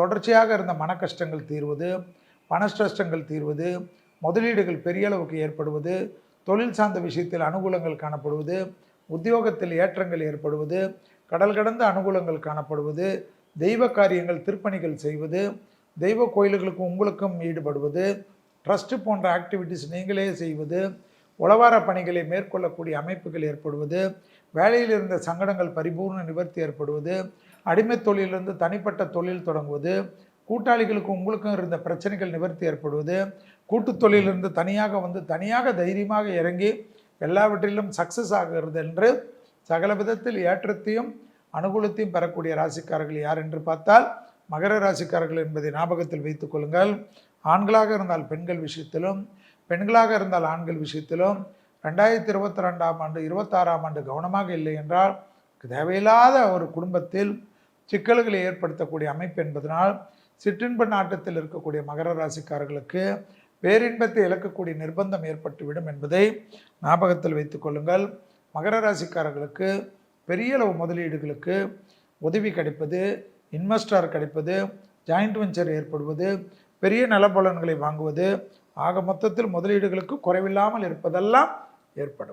தொடர்ச்சியாக இருந்த மன கஷ்டங்கள் தீர்வது, பணஷ்டங்கள் தீர்வது, முதலீடுகள் பெரிய அளவுக்கு ஏற்படுவது, தொழில் சார்ந்த விஷயத்தில் அனுகூலங்கள் காணப்படுவது, உத்தியோகத்தில் ஏற்றங்கள் ஏற்படுவது, கடல் கடந்த அனுகூலங்கள் காணப்படுவது, தெய்வ காரியங்கள் திருப்பணிகள் செய்வது, தெய்வ கோயில்களுக்கும் உங்களுக்கும் ஈடுபடுவது, ட்ரஸ்ட் போன்ற ஆக்டிவிட்டிஸ் நீங்களே செய்வது, உளவார பணிகளை மேற்கொள்ளக்கூடிய அமைப்புகள் ஏற்படுவது, வேலையில் இருந்த சங்கடங்கள் பரிபூர்ண நிவர்த்தி ஏற்படுவது, அடிமை தொழிலிருந்து தனிப்பட்ட தொழில் தொடங்குவது, கூட்டாளிகளுக்கும் உங்களுக்கும் இருந்த பிரச்சனைகள் நிவர்த்தி ஏற்படுவது, கூட்டு தொழிலிருந்து தனியாக தைரியமாக இறங்கி எல்லாவற்றிலும் சக்சஸ் ஆகிறது என்று சகல விதத்தில் ஏற்றத்தையும் அனுகூலத்தையும் பெறக்கூடிய ராசிக்காரர்கள் யார் என்று பார்த்தால் மகர ராசிக்காரர்கள் என்பதை ஞாபகத்தில் வைத்துக் கொள்ளுங்கள். ஆண்களாக இருந்தால் பெண்கள் விஷயத்திலும், பெண்களாக இருந்தால் ஆண்கள் விஷயத்திலும் 2022ஆம் ஆண்டு 26ஆம் ஆண்டு கவனமாக இல்லை என்றால் தேவையில்லாத ஒரு குடும்பத்தில் சிக்கல்களை ஏற்படுத்தக்கூடிய அமைப்பு என்பதனால் சிற்றின்ப நாட்டத்தில் இருக்கக்கூடிய மகர ராசிக்காரர்களுக்கு பேரின்பத்தை இழக்கக்கூடிய நிர்பந்தம் ஏற்பட்டுவிடும் என்பதை ஞாபகத்தில் வைத்துக் கொள்ளுங்கள். மகர ராசிக்காரர்களுக்கு பெரிய அளவு முதலீடுகளுக்கு உதவி கிடைப்பது, இன்வெஸ்டர் கிடைப்பது, ஜாயிண்ட் வெஞ்சர் ஏற்படுவது, பெரிய நலபலன்களை வாங்குவது, ஆக மொத்தத்தில் முதலீடுகளுக்கு குறைவில்லாமல் இருப்பதெல்லாம் ஏற்படும்.